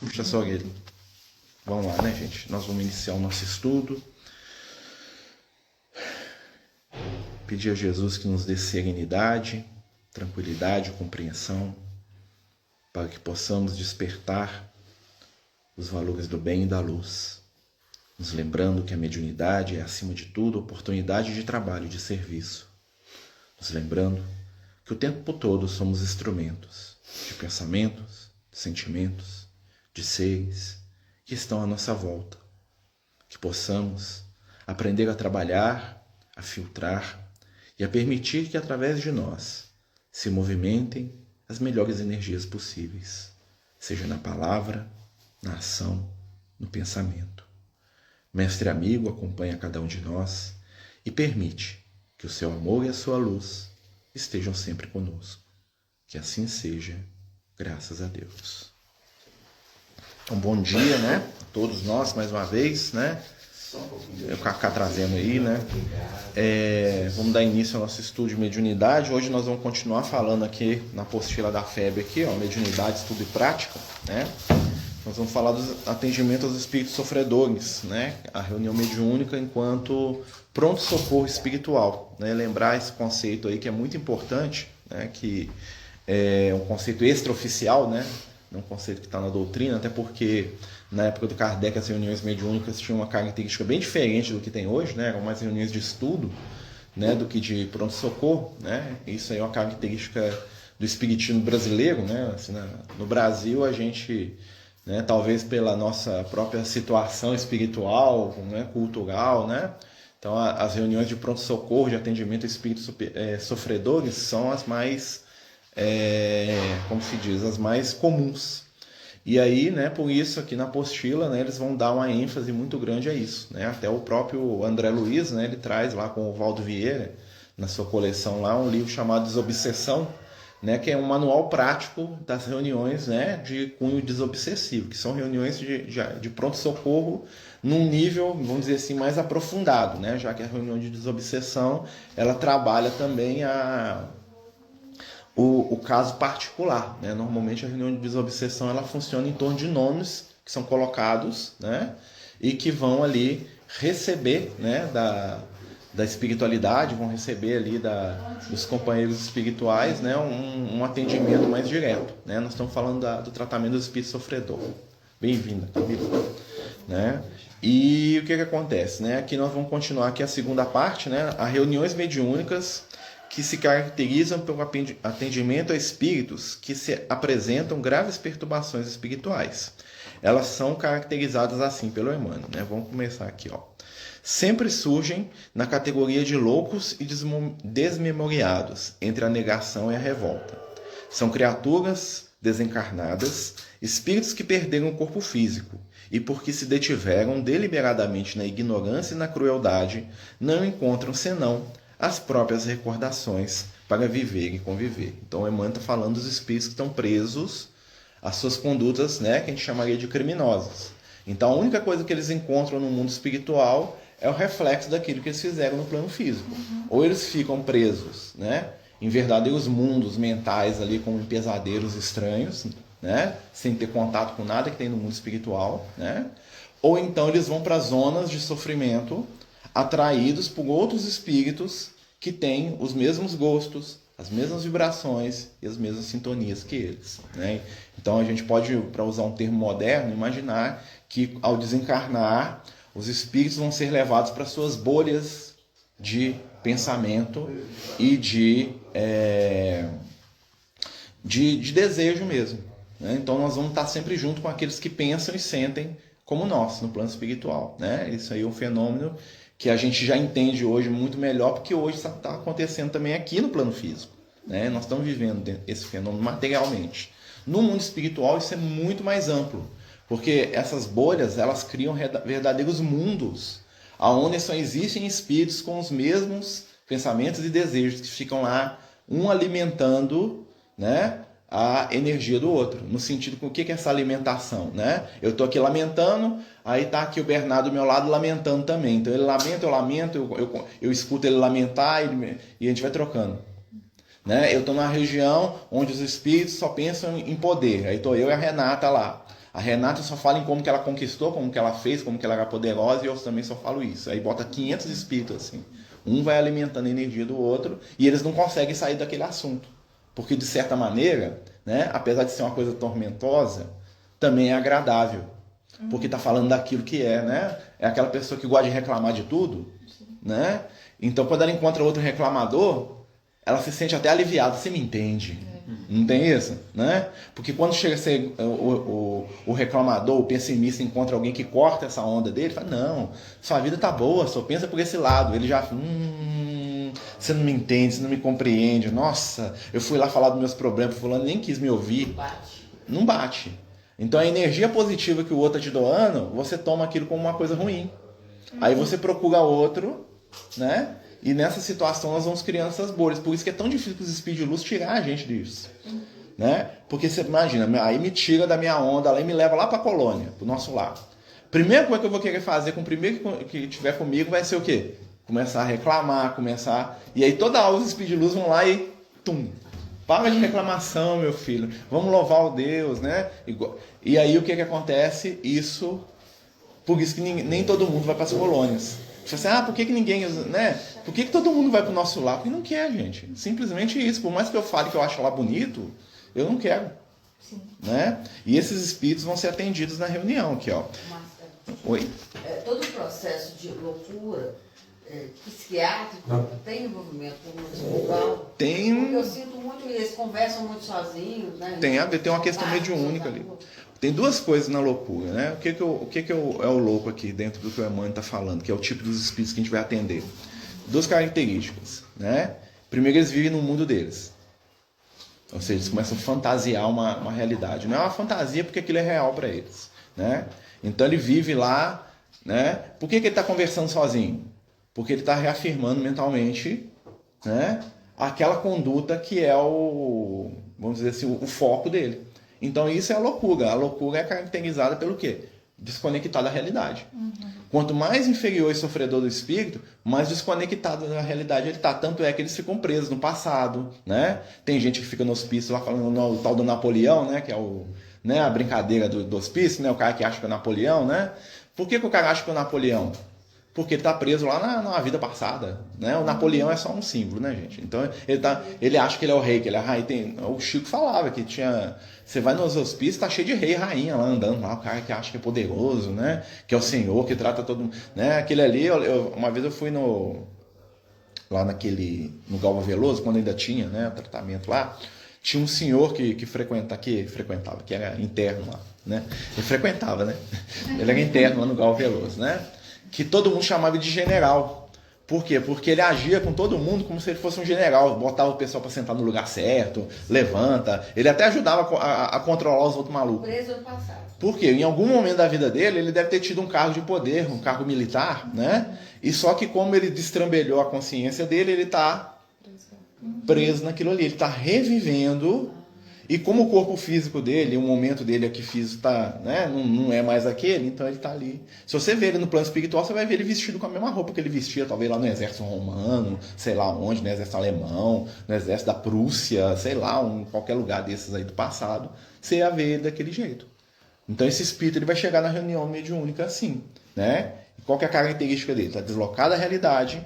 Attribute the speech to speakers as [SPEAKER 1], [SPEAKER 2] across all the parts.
[SPEAKER 1] Puxa só ele. Vamos lá, né, gente? Nós vamos iniciar o nosso estudo. Pedir a Jesus que nos dê serenidade, tranquilidade, compreensão, para que possamos despertar os valores do bem e da luz, nos lembrando que a mediunidade é, acima de tudo, oportunidade de trabalho e de serviço. Nos lembrando que o tempo todo somos instrumentos de pensamentos, de sentimentos, de seres que estão à nossa volta. Que possamos aprender a trabalhar, a filtrar e a permitir que através de nós se movimentem as melhores energias possíveis, seja na palavra, na ação, no pensamento. Mestre amigo acompanha cada um de nós e permite que o seu amor e a sua luz estejam sempre conosco. Que assim seja, graças a Deus. Um bom dia, né? A todos nós, mais uma vez, né? O Cacá trazendo aí, né? Vamos dar início ao nosso estudo de mediunidade. Hoje nós vamos continuar falando aqui na apostila da FEB aqui, ó, mediunidade, estudo e prática, né? Nós vamos falar dos atendimentos aos espíritos sofredores, né? A reunião mediúnica enquanto pronto-socorro espiritual, né? Lembrar esse conceito aí que é muito importante, né? Que é um conceito extraoficial, né? É um conceito que está na doutrina, até porque na época do Kardec as reuniões mediúnicas tinham uma característica bem diferente do que tem hoje, né? Eram mais reuniões de estudo, né? Do que de pronto-socorro, né? Isso aí é uma característica do espiritismo brasileiro, né? Assim, no Brasil a gente, né, talvez pela nossa própria situação espiritual, né, cultural, né? Então as reuniões de pronto-socorro, de atendimento a espíritos sofredores são as mais, como se diz, as mais comuns. E aí, né, por isso aqui na apostila, né, eles vão dar uma ênfase muito grande a isso, né? Até o próprio André Luiz, né, ele traz lá com o Valdo Vieira, na sua coleção lá, um livro chamado Desobsessão, né, que é um manual prático das reuniões, né, de cunho desobsessivo, que são reuniões de pronto-socorro num nível, vamos dizer assim, mais aprofundado, né, já que a reunião de desobsessão ela trabalha também o caso particular, né? Normalmente a reunião de desobsessão ela funciona em torno de nomes que são colocados, né, e que vão ali receber, né, da espiritualidade, vão receber ali dos companheiros espirituais, né, um atendimento mais direto, né? Nós estamos falando do tratamento do espírito sofredor. Bem-vinda, Camila, né? E o que acontece, né? Aqui nós vamos continuar aqui a segunda parte, né? As reuniões mediúnicas que se caracterizam pelo atendimento a espíritos que se apresentam graves perturbações espirituais. Elas são caracterizadas assim pelo Emmanuel, né? Vamos começar aqui, ó. Sempre surgem na categoria de loucos e desmemoriados, entre a negação e a revolta. São criaturas desencarnadas, espíritos que perderam o corpo físico e, porque se detiveram deliberadamente na ignorância e na crueldade, não encontram senão as próprias recordações para viver e conviver. Então o Emmanuel está falando dos espíritos que estão presos às suas condutas, né, que a gente chamaria de criminosas. Então a única coisa que eles encontram no mundo espiritual é o reflexo daquilo que eles fizeram no plano físico. Ou eles ficam presos, né, em verdadeiros mundos mentais ali, como em pesadelos estranhos, né, sem ter contato com nada que tem no mundo espiritual, né? Ou então eles vão para zonas de sofrimento atraídos por outros espíritos que têm os mesmos gostos, as mesmas vibrações e as mesmas sintonias que eles, né? Então a gente pode, para usar um termo moderno, imaginar que ao desencarnar, os espíritos vão ser levados para suas bolhas de pensamento e de desejo mesmo, né? Então nós vamos estar sempre junto com aqueles que pensam e sentem como nós, no plano espiritual, né? Isso aí é um fenômeno que a gente já entende hoje muito melhor, porque hoje está acontecendo também aqui no plano físico, né? Nós estamos vivendo esse fenômeno materialmente. No mundo espiritual isso é muito mais amplo, porque essas bolhas elas criam verdadeiros mundos, onde só existem espíritos com os mesmos pensamentos e desejos, que ficam lá, um alimentando, né, a energia do outro. No sentido, com o que é essa alimentação, né? Eu estou aqui lamentando, aí está aqui o Bernardo do meu lado lamentando também. Então ele lamenta, eu lamento, eu escuto ele lamentar e a gente vai trocando, né? Eu estou numa região onde os espíritos só pensam em poder. Aí estou eu e a Renata lá. A Renata só fala em como que ela conquistou, como que ela fez, como que ela era poderosa, e eu também só falo isso. Aí bota 500 espíritos assim. Um vai alimentando a energia do outro e eles não conseguem sair daquele assunto. Porque, de certa maneira, né, apesar de ser uma coisa tormentosa, também é agradável. Porque está falando daquilo que é, né? É aquela pessoa que gosta de reclamar de tudo, né? Então, quando ela encontra outro reclamador, ela se sente até aliviada. Você me entende? Não tem isso? Né? Porque quando chega a ser o reclamador, o pessimista, encontra alguém que corta essa onda dele, fala, não, sua vida tá boa, só pensa por esse lado. Ele já, você não me entende, você não me compreende. Nossa, eu fui lá falar dos meus problemas, fulano nem quis me ouvir. Não bate. Então a energia positiva que o outro está te doando, você toma aquilo como uma coisa ruim. Aí você procura outro, né? E nessa situação nós vamos criando essas bolhas. Por isso que é tão difícil para os espíritos de luz tirar a gente disso. Né? Porque você imagina, aí me tira da minha onda, aí me leva lá para a colônia, para o nosso lar. Primeira coisa que eu vou querer fazer com o primeiro que tiver comigo vai ser o quê? Começar a reclamar, E aí toda hora os espíritos de luz vão lá e... Para de reclamação, meu filho. Vamos louvar o Deus, né? E aí o que acontece? Por isso que nem todo mundo vai para as colônias. Você fala assim, por que ninguém, né? Por que todo mundo vai para o nosso lar? Porque não quer, gente. Simplesmente isso. Por mais que eu fale que eu acho lá bonito, eu não quero. Sim. Né? E esses espíritos vão ser atendidos na reunião aqui, ó.
[SPEAKER 2] Marcelo,
[SPEAKER 1] oi?
[SPEAKER 2] Todo o processo de loucura psiquiátrico tem envolvimento com o espiritual?
[SPEAKER 1] Tem.
[SPEAKER 2] Porque eu sinto muito, eles conversam muito sozinhos, né?
[SPEAKER 1] Tem a ver, tem uma questão mediúnica ali. Tem duas coisas na loucura, né? O que é o louco aqui dentro do que o Emmanuel está falando, que é o tipo dos espíritos que a gente vai atender? Duas características, né? Primeiro, eles vivem no mundo deles. Ou seja, eles começam a fantasiar uma realidade. Não é uma fantasia porque aquilo é real para eles, né? Então ele vive lá, né? Por que ele está conversando sozinho? Porque ele está reafirmando mentalmente, né, aquela conduta que é vamos dizer assim, o foco dele. Então isso é a loucura. A loucura é caracterizada pelo quê? Desconectado da realidade. Quanto mais inferior e sofredor do espírito, mais desconectado da realidade ele está. Tanto é que eles ficam presos no passado, né? Tem gente que fica no hospício lá falando no tal do Napoleão, né, que é né, a brincadeira do hospício, né, o cara que acha que é o Napoleão, né? Por que o cara acha que é o Napoleão? Porque ele está preso lá na vida passada, né? O Napoleão é só um símbolo, né, gente? Então ele acha que ele é o rei, que ele é a rainha. O Chico falava que você vai nos hospícios, tá cheio de rei e rainha lá andando lá, o cara que acha que é poderoso, né? Que é o Senhor, que trata todo mundo, né? Aquele ali, uma vez eu fui lá no Galva Veloso, quando ainda tinha, né, tratamento lá, tinha um senhor que frequentava, que era interno lá, né? Ele frequentava, né? Ele era interno lá no Galva Veloso, né? Que todo mundo chamava de general. Por quê? Porque ele agia com todo mundo como se ele fosse um general. Botava o pessoal para sentar no lugar certo, levanta. Ele até ajudava a controlar os outros malucos.
[SPEAKER 2] Preso no passado.
[SPEAKER 1] Por quê? Em algum momento da vida dele, ele deve ter tido um cargo de poder, um cargo militar, né? E só que como ele destrambelhou a consciência dele, ele está preso naquilo ali. Ele está revivendo. E como o corpo físico dele, o momento dele aqui físico tá, né, não é mais aquele, então ele está ali. Se você vê ele no plano espiritual, você vai ver ele vestido com a mesma roupa que ele vestia, talvez lá no exército romano, sei lá onde, no exército alemão, no exército da Prússia, sei lá, qualquer lugar desses aí do passado, você ia ver ele daquele jeito. Então esse espírito ele vai chegar na reunião mediúnica assim, né? E qual que é a característica dele? Está deslocado da realidade,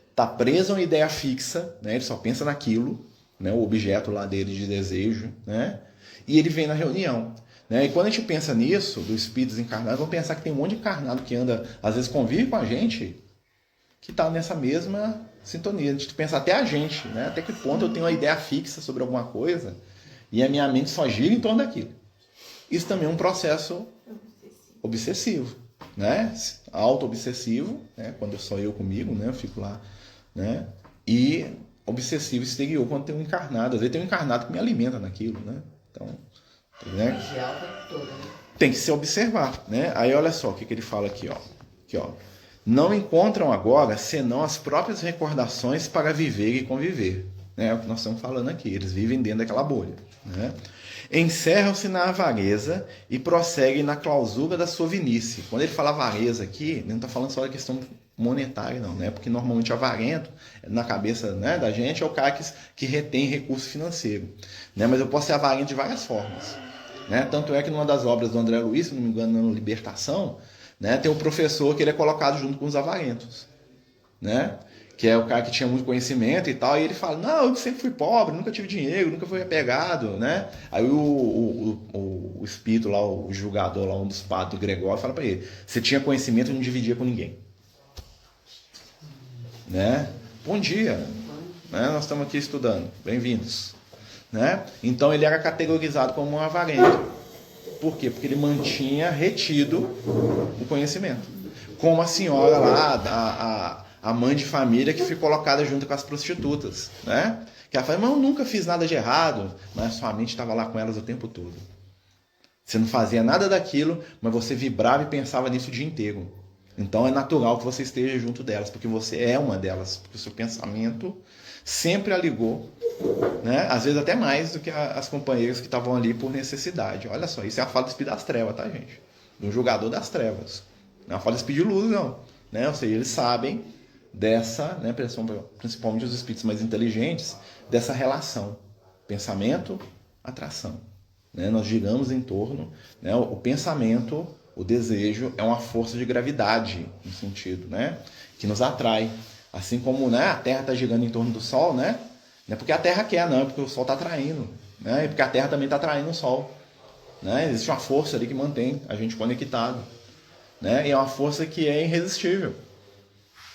[SPEAKER 1] está preso a uma ideia fixa, né? Ele só pensa naquilo, né, o objeto lá dele de desejo, né? E ele vem na reunião, né? E quando a gente pensa nisso, dos espíritos encarnados, vamos pensar que tem um monte de encarnado que anda, às vezes convive com a gente, que está nessa mesma sintonia. A gente pensa até a gente, né? Até que ponto eu tenho uma ideia fixa sobre alguma coisa e a minha mente só gira em torno daquilo. Isso também é um processo obsessivo, né? Auto-obsessivo, né? Quando sou eu comigo, né? Eu fico lá, né? E obsessivo exterior quando tem um encarnado. Às vezes tem um encarnado que me alimenta naquilo, né? Então, né? Tem que se observar, né? Aí olha só o que ele fala aqui, ó. Aqui, ó. Não encontram agora senão as próprias recordações para viver e conviver. É o que nós estamos falando aqui. Eles vivem dentro daquela bolha, né? Encerram-se na avareza e prosseguem na clausura da sua vinice. Quando ele fala avareza aqui, ele não está falando só da questão monetária, não, né? Porque normalmente avarento, na cabeça, né, da gente, é o cara que retém recurso financeiro, né? Mas eu posso ser avarento de várias formas, né? Tanto é que numa das obras do André Luiz, se não me engano, na Libertação, né, tem um professor que ele é colocado junto com os avarentos, né? Que é o cara que tinha muito conhecimento e tal, e ele fala, não, eu sempre fui pobre, nunca tive dinheiro, nunca fui apegado, né? Aí o espírito lá, o julgador lá, um dos padres do Gregório, fala para ele, você tinha conhecimento e não dividia com ninguém. Né? Bom dia, né? Nós estamos aqui estudando, bem-vindos. Né? Então ele era categorizado como um avarento. Por quê? Porque ele mantinha retido o conhecimento. Como a senhora lá, a mãe de família que foi colocada junto com as prostitutas, né? Que ela fala, mas eu nunca fiz nada de errado, mas a sua mente estava lá com elas o tempo todo. Você não fazia nada daquilo, mas você vibrava e pensava nisso o dia inteiro. Então é natural que você esteja junto delas, porque você é uma delas, porque o seu pensamento sempre a ligou, né? Às vezes até mais do que as companheiras que estavam ali por necessidade. Olha só, isso é a fala do espírito das trevas, tá, gente? Do julgador das trevas. Não é a fala do espírito de luz, não. Né? Ou seja, eles sabem dessa, né, principalmente os espíritos mais inteligentes, dessa relação pensamento, atração, né? Nós giramos em torno, né? O pensamento, o desejo é uma força de gravidade, no sentido, né, que nos atrai, assim como, né, a Terra está girando em torno do Sol, né? Não é porque a Terra quer, não, é porque o Sol está atraindo, né? E porque a Terra também está atraindo o Sol, né? Existe uma força ali que mantém a gente conectado, né? E é uma força que é irresistível.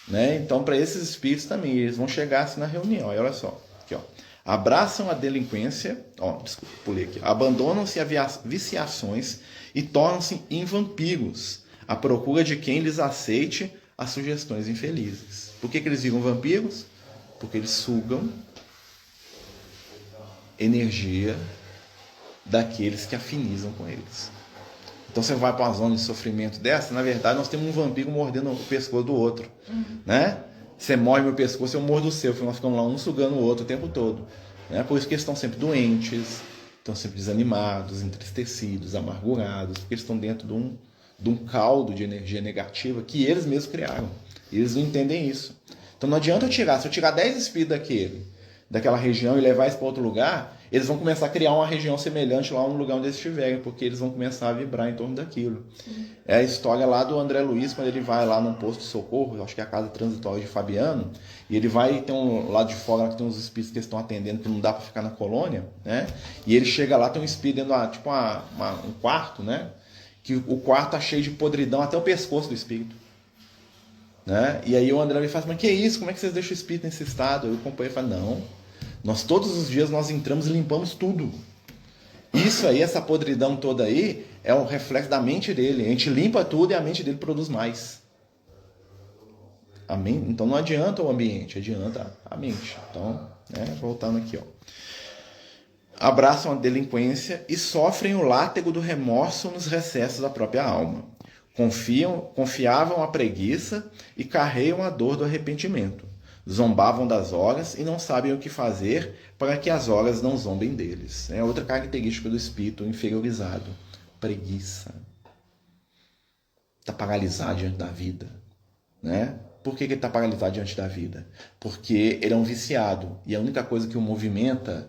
[SPEAKER 1] Né? Então, para esses espíritos também, eles vão chegar assim na reunião. Aí, olha só, aqui, ó. Abraçam a delinquência, desculpa, pulei aqui. Abandonam-se a viciações e tornam-se em vampiros, à procura de quem lhes aceite as sugestões infelizes. Por que eles viram vampiros? Porque eles sugam energia daqueles que afinizam com eles. Então você vai para uma zona de sofrimento dessa, na verdade nós temos um vampiro mordendo o pescoço do outro, né? Você morde meu pescoço, eu mordo o seu, nós ficamos lá um sugando o outro o tempo todo, né? Por isso que eles estão sempre doentes, estão sempre desanimados, entristecidos, amargurados, porque eles estão dentro de um caldo de energia negativa que eles mesmos criaram, e eles não entendem isso. Então não adianta se eu tirar 10 espíritos daquela região e levar isso para outro lugar, eles vão começar a criar uma região semelhante lá no lugar onde eles estiverem, porque eles vão começar a vibrar em torno daquilo. É a história lá do André Luiz, quando ele vai lá num posto de socorro, acho que é a casa transitória de Fabiano, e ele vai, tem um lado de fora que tem uns espíritos que estão atendendo, que não dá para ficar na colônia, né? E ele chega lá, tem um espírito dentro de um quarto, né? Que o quarto tá cheio de podridão até o pescoço do espírito. Né? E aí o André me fala, mas que é isso? Como é que vocês deixam o espírito nesse estado? Aí o companheiro fala, não, nós todos os dias nós entramos e limpamos tudo. Isso aí, essa podridão toda aí, é um reflexo da mente dele. A gente limpa tudo e a mente dele produz mais. Amém? Então não adianta o ambiente, adianta a mente. Então, né, voltando aqui, ó. Abraçam a delinquência e sofrem o látego do remorso nos recessos da própria alma. Confiavam a preguiça e carregam a dor do arrependimento. Zombavam das horas e não sabem o que fazer para que as horas não zombem deles. É outra característica do espírito inferiorizado. Preguiça. Está paralisado diante da vida. Né? Por que ele está paralisado diante da vida? Porque ele é um viciado. E a única coisa que o movimenta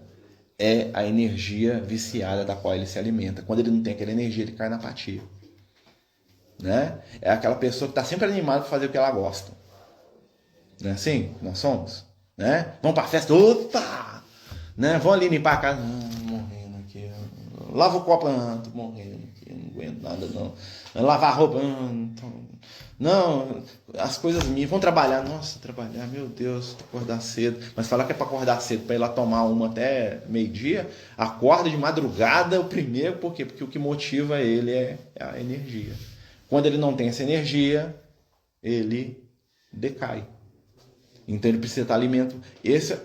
[SPEAKER 1] é a energia viciada da qual ele se alimenta. Quando ele não tem aquela energia, ele cai na apatia. Né? É aquela pessoa que está sempre animada para fazer o que ela gosta. Não é assim? Nós somos. Né? Vamos para a festa, opa! Né? Vão ali limpar a casa, morrendo aqui. Lava o copo, tô morrendo aqui, não aguento nada não. Lavar a roupa, não, as coisas minhas, vão trabalhar, nossa, trabalhar, meu Deus, acordar cedo. Mas falar que é para acordar cedo, para ir lá tomar uma até meio-dia, acorda de madrugada o primeiro, por quê? Porque o que motiva ele é a energia. Quando ele não tem essa energia, ele decai. Então ele precisa estar alimento. Essa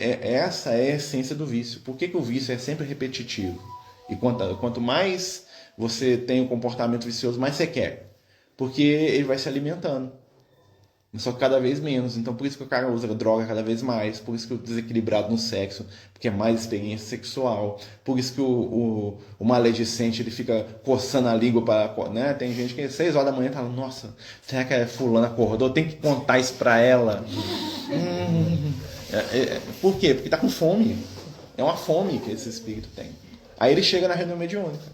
[SPEAKER 1] é a essência do vício. Por que o vício é sempre repetitivo? E quanto mais você tem um comportamento vicioso, mais você quer. Porque ele vai se alimentando. Só que cada vez menos. Então por isso que o cara usa droga cada vez mais. Por isso que o desequilibrado no sexo, porque é mais experiência sexual. Por isso que o maledicente ele fica coçando a língua para, né? Tem gente que 6 horas da manhã tá, nossa, será que a fulana acordou? Tem que contar isso para ela. Por quê? Porque tá com fome. É uma fome que esse espírito tem. Aí ele chega na reunião mediúnica.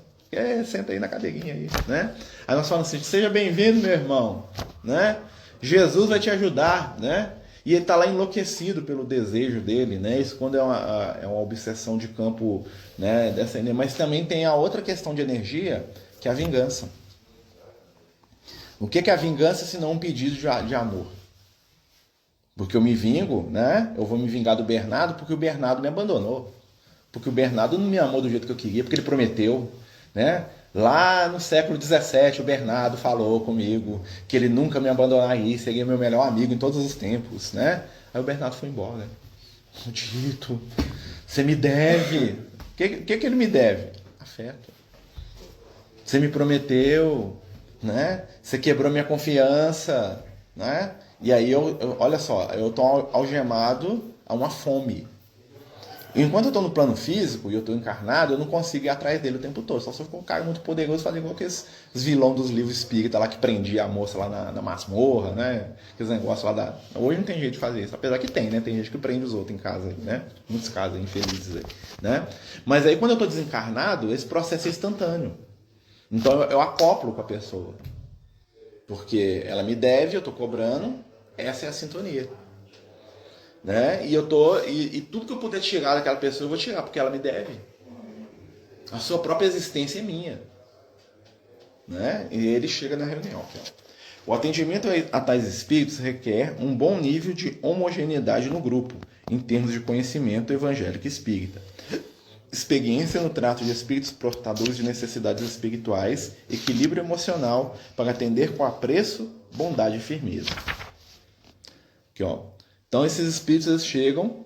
[SPEAKER 1] Senta aí na cadeirinha aí, né? Aí nós falamos assim, seja bem-vindo, meu irmão, né? Jesus vai te ajudar, né? E ele está lá enlouquecido pelo desejo dele, né? Isso quando é uma obsessão de campo, né? Dessa energia. Mas também tem a outra questão de energia, que é a vingança. O que é a vingança se não um pedido de amor? Porque eu me vingo, né? Eu vou me vingar do Bernardo porque o Bernardo me abandonou. Porque o Bernardo não me amou do jeito que eu queria, porque ele prometeu, né? Lá no século XVII, o Bernardo falou comigo que ele nunca me abandonaria, seria meu melhor amigo em todos os tempos, né? Aí o Bernardo foi embora. Dito, você me deve. O que ele me deve? Afeto. Você me prometeu, né? Você quebrou minha confiança, né? E aí, olha só, eu estou algemado a uma fome. Enquanto eu estou no plano físico e eu estou encarnado, eu não consigo ir atrás dele o tempo todo. Só se eu for um cara muito poderoso e fazer igual aqueles vilão dos livros espírita lá que prendia a moça lá na masmorra, né? Aqueles negócios lá da... Hoje não tem jeito de fazer isso, apesar que tem, né? Tem gente que prende os outros em casa, né? Muitos casos infelizes aí, né? Mas aí quando eu estou desencarnado, esse processo é instantâneo. Então eu acoplo com a pessoa. Porque ela me deve, eu estou cobrando, essa é a sintonia. Né? E tudo que eu puder tirar daquela pessoa eu vou tirar, porque ela me deve. A sua própria existência é minha, né? E ele chega na reunião. O atendimento a tais espíritos requer um bom nível de homogeneidade no grupo, em termos de conhecimento evangélico espírita, experiência no trato de espíritos portadores de necessidades espirituais, equilíbrio emocional para atender com apreço, bondade e firmeza. Aqui, ó. Então esses espíritos eles chegam,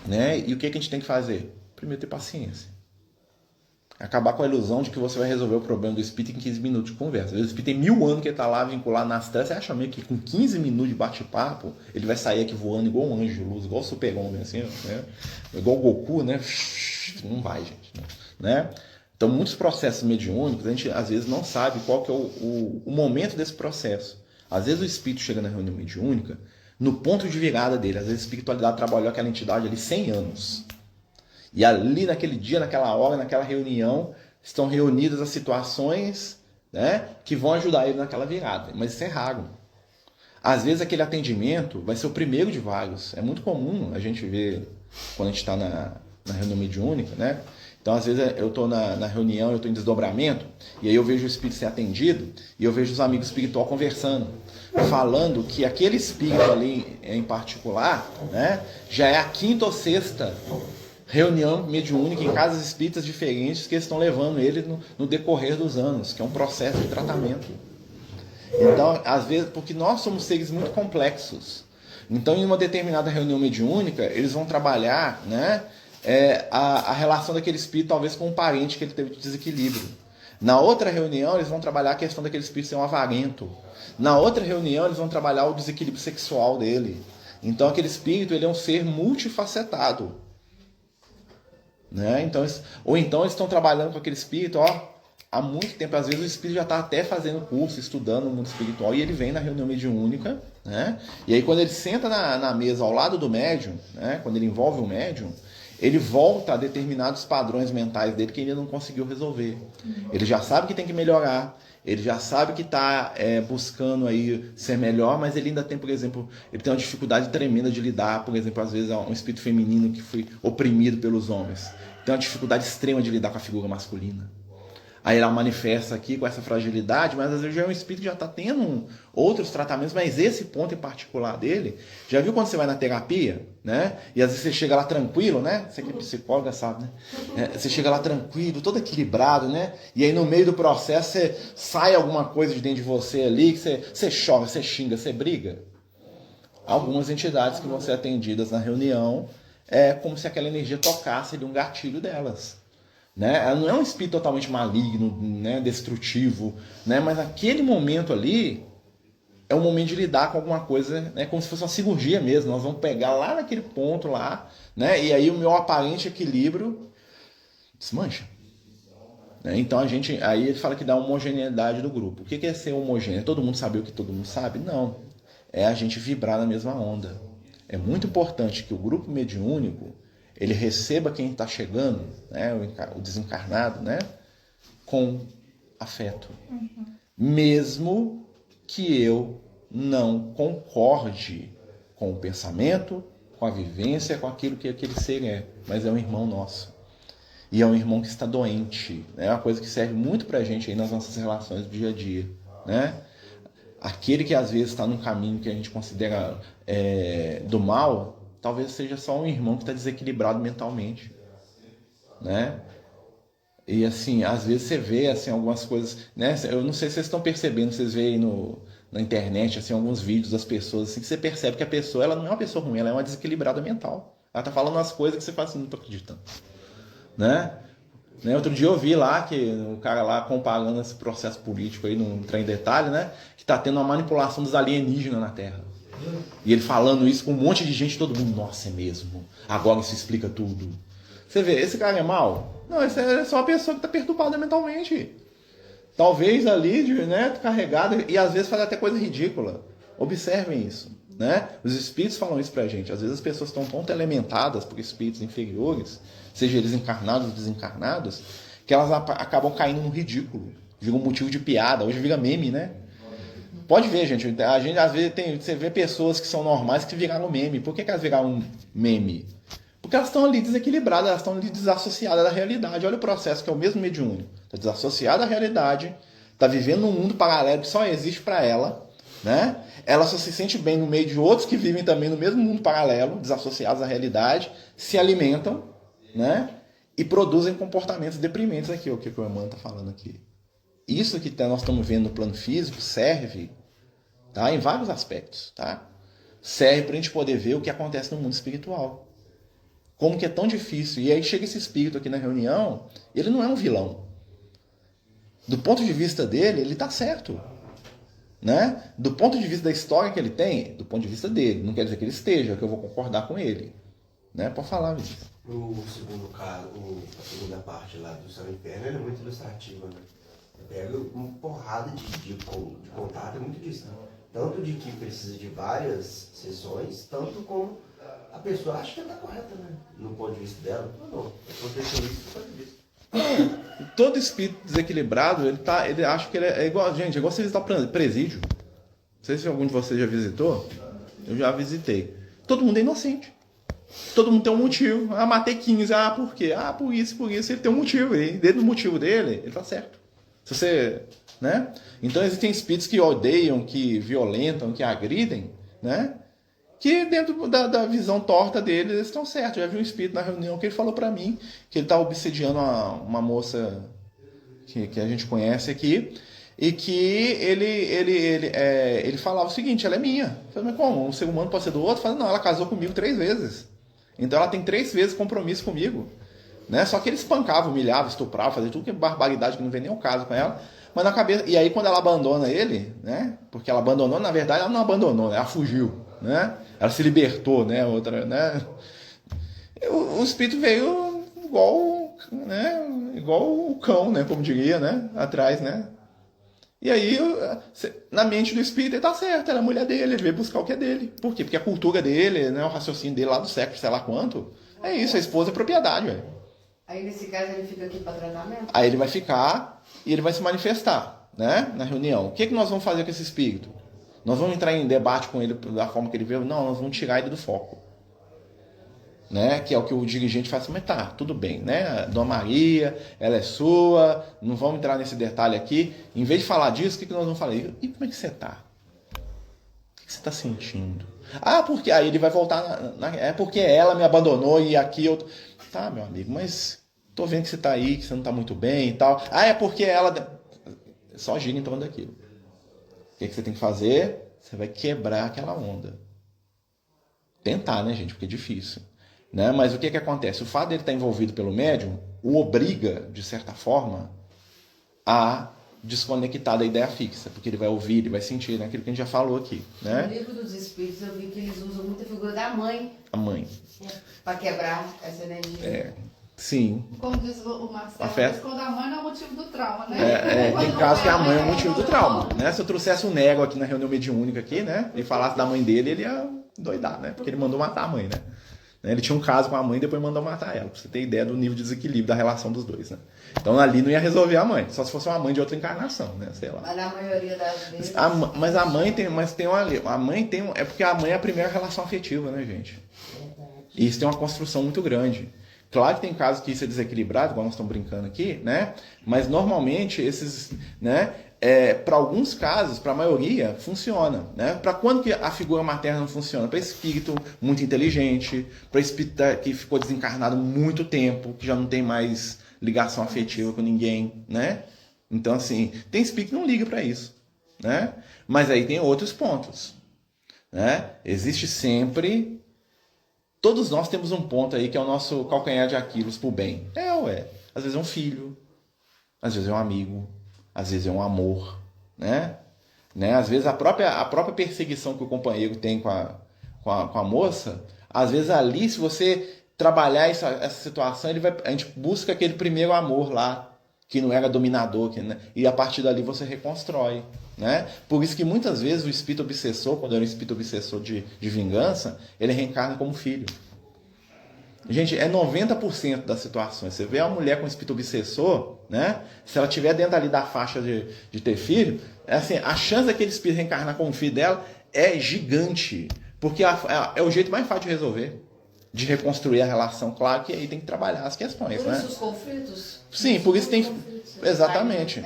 [SPEAKER 1] né? E o que a gente tem que fazer? Primeiro, ter paciência. Acabar com a ilusão de que você vai resolver o problema do espírito em 15 minutos de conversa. O espírito tem 1000 anos que ele está lá vinculado nas trevas. Você acha mesmo que com 15 minutos de bate-papo ele vai sair aqui voando igual um anjo de luz, igual o super-homem, assim, né? Igual o Goku, né? Não vai, gente. Né? Então muitos processos mediúnicos a gente às vezes não sabe qual que é o momento desse processo. Às vezes o espírito chega na reunião mediúnica no ponto de virada dele. Às vezes a espiritualidade trabalhou aquela entidade ali 100 anos. E ali naquele dia, naquela hora, naquela reunião, estão reunidas as situações, né, que vão ajudar ele naquela virada. Mas isso é raro. Às vezes aquele atendimento vai ser o primeiro de vários. É muito comum a gente ver quando a gente está na reunião mediúnica, né? Então, às vezes, eu estou na reunião, eu estou em desdobramento, e aí eu vejo o espírito ser atendido, e eu vejo os amigos espirituais conversando, falando que aquele espírito ali, em particular, né, já é a 5ª ou 6ª reunião mediúnica em casas espíritas diferentes que eles estão levando ele no decorrer dos anos, que é um processo de tratamento. Então, às vezes, porque nós somos seres muito complexos. Então, em uma determinada reunião mediúnica, eles vão trabalhar, né, a relação daquele espírito talvez com um parente que ele teve de desequilíbrio. Na outra reunião eles vão trabalhar a questão daquele espírito ser um avarento. Na outra reunião eles vão trabalhar o desequilíbrio sexual dele. Então aquele espírito ele é um ser multifacetado, né? Então, ou então eles estão trabalhando com aquele espírito há muito tempo. Às vezes o espírito já está até fazendo curso, estudando o mundo espiritual, e ele vem na reunião mediúnica, né? E aí quando ele senta na mesa ao lado do médium, né? Quando ele envolve o médium, ele volta a determinados padrões mentais dele que ele não conseguiu resolver. Ele já sabe que tem que melhorar, ele já sabe que está buscando aí ser melhor, mas ele ainda tem, por exemplo, ele tem uma dificuldade tremenda de lidar, por exemplo, às vezes é um espírito feminino que foi oprimido pelos homens. Tem uma dificuldade extrema de lidar com a figura masculina. Aí ela manifesta aqui com essa fragilidade, mas às vezes já é um espírito que já está tendo outros tratamentos, mas esse ponto em particular dele, já viu quando você vai na terapia, né? E às vezes você chega lá tranquilo, né? Você que é psicóloga sabe, né? Você chega lá tranquilo, todo equilibrado, né? E aí no meio do processo você sai alguma coisa de dentro de você ali, que você chora, você xinga, você briga. Algumas entidades que vão ser atendidas na reunião, é como se aquela energia tocasse de um gatilho delas. Né? Ela não é um espírito totalmente maligno, né? Destrutivo, né? Mas naquele momento ali é um momento de lidar com alguma coisa, né? Como se fosse uma cirurgia mesmo. Nós vamos pegar lá naquele ponto lá, né? E aí o meu aparente equilíbrio desmancha, né? Então aí ele fala que dá homogeneidade do grupo. O que é ser homogêneo? Todo mundo sabe o que todo mundo sabe? Não. É a gente vibrar na mesma onda. É muito importante que o grupo mediúnico ele receba quem está chegando, né, o desencarnado, né, com afeto. Mesmo que eu não concorde com o pensamento, com a vivência, com aquilo que aquele ser é. Mas é um irmão nosso. E é um irmão que está doente. É uma coisa que serve muito pra gente aí nas nossas relações do dia a dia. Né? Aquele que às vezes está num caminho que a gente considera do mal, talvez seja só um irmão que está desequilibrado mentalmente. Né? E assim, às vezes você vê assim, algumas coisas, né? Eu não sei se vocês estão percebendo, vocês veem aí na internet assim, alguns vídeos das pessoas assim, que você percebe que a pessoa ela não é uma pessoa ruim, ela é uma desequilibrada mental. Ela tá falando umas coisas que você fala assim, não tô acreditando. Né? Outro dia eu vi lá que o cara lá comparando esse processo político aí, não entra em detalhe, né? Que tá tendo uma manipulação dos alienígenas na Terra. E ele falando isso com um monte de gente, todo mundo, nossa, é mesmo. Agora isso explica tudo. Você vê, esse cara é mau? Não, esse é só uma pessoa que tá perturbada mentalmente. Talvez ali, né, carregada, e às vezes faz até coisa ridícula. Observem isso. Né? Os espíritos falam isso pra gente. Às vezes as pessoas estão tão elementadas por espíritos inferiores, seja eles encarnados ou desencarnados, que elas acabam caindo no ridículo. Vira um motivo de piada. Hoje vira meme, né? Pode ver, gente. A gente às vezes você vê pessoas que são normais que viraram meme. Por que elas viraram meme? Porque elas estão ali desequilibradas, elas estão ali desassociadas da realidade. Olha o processo que é o mesmo mediúnico. Está desassociada da realidade, está vivendo num mundo paralelo que só existe para ela. Né? Ela só se sente bem no meio de outros que vivem também no mesmo mundo paralelo, desassociados da realidade, se alimentam, né? E produzem comportamentos deprimentes aqui, o que o Emmanuel está falando aqui. Isso que nós estamos vendo no plano físico serve, tá? Em vários aspectos. Tá? Serve para a gente poder ver o que acontece no mundo espiritual. Como que é tão difícil. E aí chega esse espírito aqui na reunião, ele não é um vilão. Do ponto de vista dele, ele está certo. Né? Do ponto de vista da história que ele tem, do ponto de vista dele, não quer dizer que ele esteja, que eu vou concordar com ele. Né? Pode falar, Vinícius.
[SPEAKER 3] O segundo caso, a segunda parte lá do Céu e Inferno, é muito ilustrativa, né? Pega uma porrada de contato, é muito disso. Né? Tanto de que precisa de várias sessões, tanto como a pessoa acha que ela está correta, né? No ponto de vista dela. Não, aconteceu isso por causa disso.
[SPEAKER 1] Todo espírito desequilibrado, ele acha que ele é igual, gente, é igual você visitar o presídio. Não sei se algum de vocês já visitou. Eu já visitei. Todo mundo é inocente. Todo mundo tem um motivo. Ah, matei 15. Ah, por quê? Ah, por isso. Ele tem um motivo. E dentro do motivo dele, ele tá certo. Se você, né? Então existem espíritos que odeiam, que violentam, que agridem, né? Que dentro da visão torta deles, eles estão certos. Eu já vi um espírito na reunião que ele falou para mim que ele estava obsediando uma moça que a gente conhece aqui, e que ele falava o seguinte, ela é minha. Eu falei, mas como? Um ser humano pode ser do outro? Eu falei, não, ela casou comigo 3 vezes. Então ela tem 3 vezes compromisso comigo. Né? Só que ele espancava, humilhava, estuprava, fazia tudo que é barbaridade, que não vem nem o caso com ela. Mas na cabeça. E aí quando ela abandona ele, né? Porque ela abandonou, na verdade ela não abandonou, né? Ela fugiu. Né? Ela se libertou, né? Outra, né? O espírito veio igual, né? Igual o cão, né? Como diria, né? Atrás, né? E aí, na mente do espírito, ele tá certo, era a mulher dele, ele veio buscar o que é dele. Por quê? Porque a cultura dele, né? O raciocínio dele lá do século, sei lá quanto, é isso, a esposa é propriedade, velho.
[SPEAKER 2] Aí nesse caso ele fica aqui para tratamento?
[SPEAKER 1] Aí ele vai ficar e ele vai se manifestar, né? Na reunião. O que nós vamos fazer com esse espírito? Nós vamos entrar em debate com ele da forma que ele veio? Não, nós vamos tirar ele do foco. Né? Que é o que o dirigente faz assim, mas tá, tudo bem, né? Dona Maria, ela é sua, não vamos entrar nesse detalhe aqui. Em vez de falar disso, o que nós vamos falar? E como é que você tá? O que você tá sentindo? Ah, porque aí ele vai voltar, é porque ela me abandonou e aqui eu... Tá, meu amigo, mas tô vendo que você tá aí, que você não tá muito bem e tal. Ah, é porque ela... Só gira em torno daquilo. O que você tem que fazer? Você vai quebrar aquela onda. Tentar, né, gente? Porque é difícil. Né? Mas o que acontece? O fato dele estar envolvido pelo médium o obriga, de certa forma, a desconectar da ideia fixa. Porque ele vai ouvir, ele vai sentir, né? Aquilo que a gente já falou aqui. Né?
[SPEAKER 2] No livro dos Espíritos eu vi que eles usam muito a figura da mãe.
[SPEAKER 1] A mãe.
[SPEAKER 2] Para quebrar essa energia.
[SPEAKER 1] Sim.
[SPEAKER 4] Como diz o Marcelo, quando a mãe não é o motivo do trauma, né?
[SPEAKER 1] Tem casos que a mãe é o motivo do trauma. Né? Se eu trouxesse um nego aqui na reunião mediúnica aqui, né? E falasse da mãe dele, ele ia doidar, né? Porque ele mandou matar a mãe, né? né? Ele tinha um caso com a mãe e depois mandou matar ela, pra você ter ideia do nível de desequilíbrio da relação dos dois, né? Então ali não ia resolver a mãe, só se fosse uma mãe de outra encarnação, né? Sei lá.
[SPEAKER 2] Mas na maioria das vezes.
[SPEAKER 1] Mas a mãe tem, a mãe tem, é porque a mãe é a primeira relação afetiva, né, gente? E isso tem uma construção muito grande. Claro que tem casos que isso é desequilibrado, igual nós estamos brincando aqui, né? Mas normalmente esses, né? Para alguns casos, para a maioria, funciona, né? Para quando que a figura materna não funciona? Para espírito muito inteligente, para espírito que ficou desencarnado muito tempo, que já não tem mais ligação afetiva com ninguém, né? Então, assim, tem espírito que não liga para isso, né? Mas aí tem outros pontos, né? Existe sempre... Todos nós temos um ponto aí que é o nosso calcanhar de Aquiles pro bem. Às vezes é um filho, às vezes é um amigo, às vezes é um amor, né? Às vezes a própria perseguição que o companheiro tem com a moça, às vezes ali, se você trabalhar essa situação, a gente busca aquele primeiro amor lá, que não era dominador, né? E a partir dali você reconstrói, né? Por isso que muitas vezes o espírito obsessor, quando era um espírito obsessor de vingança, ele reencarna como filho. Gente, é 90% das situações. Você vê a mulher com espírito obsessor, né? Se ela estiver dentro ali da faixa de ter filho, assim, a chance daquele espírito reencarnar como filho dela é gigante. Porque é o jeito mais fácil de resolver, de reconstruir a relação. Claro que aí tem que trabalhar as questões,
[SPEAKER 2] por
[SPEAKER 1] né?
[SPEAKER 2] isso os conflitos?
[SPEAKER 1] Sim, por isso tem...
[SPEAKER 2] Conflitos.
[SPEAKER 1] Exatamente.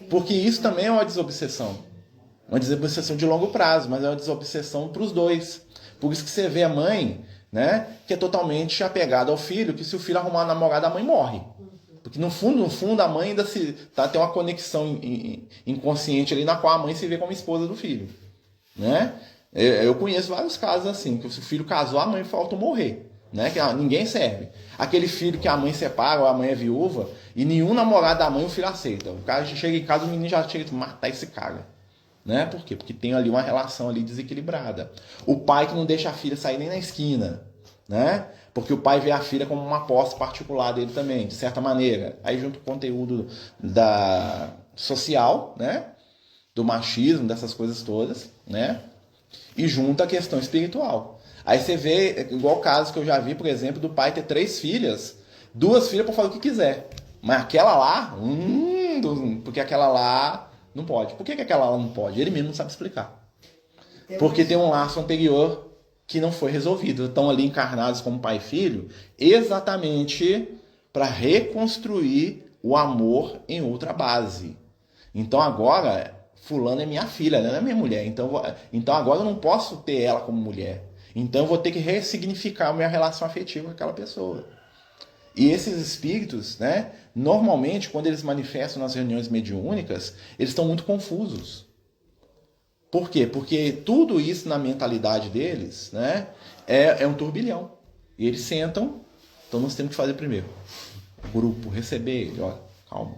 [SPEAKER 1] Porque isso também é uma desobsessão. Uma desobsessão de longo prazo, mas é uma desobsessão para os dois. Por isso que você vê a mãe, né, que é totalmente apegada ao filho, que se o filho arrumar uma namorada, a mãe morre. Porque no fundo, a mãe ainda tem uma conexão inconsciente ali, na qual a mãe se vê como esposa do filho, né? Eu conheço vários casos assim, que se o filho casou, a mãe falta morrer, né? Que ninguém serve. Aquele filho que a mãe separa, ou a mãe é viúva, e nenhum namorado da mãe o filho aceita. O cara chega em casa, o menino já chega a matar esse cara. Né? Por quê? Porque tem ali uma relação ali desequilibrada. O pai que não deixa a filha sair nem na esquina, né? Porque o pai vê a filha como uma posse particular dele também, de certa maneira. Aí junto com o conteúdo social, né? Do machismo, dessas coisas todas, né? E junto a questão espiritual. Aí você vê, igual o caso que eu já vi, por exemplo, do pai ter 3 filhas, 2 filhas para fazer o que quiser. Mas aquela lá, porque aquela lá não pode. Por que aquela lá não pode? Ele mesmo não sabe explicar. Porque tem um laço anterior que não foi resolvido. Estão ali encarnados como pai e filho exatamente para reconstruir o amor em outra base. Então agora, fulano é minha filha, ela não é minha mulher. Então agora eu não posso ter ela como mulher. Então eu vou ter que ressignificar a minha relação afetiva com aquela pessoa. E esses espíritos, né, normalmente, quando eles manifestam nas reuniões mediúnicas, eles estão muito confusos. Por quê? Porque tudo isso na mentalidade deles, né, é um turbilhão. E eles sentam, então nós temos que fazer primeiro. O grupo, receber ele, ó, calma.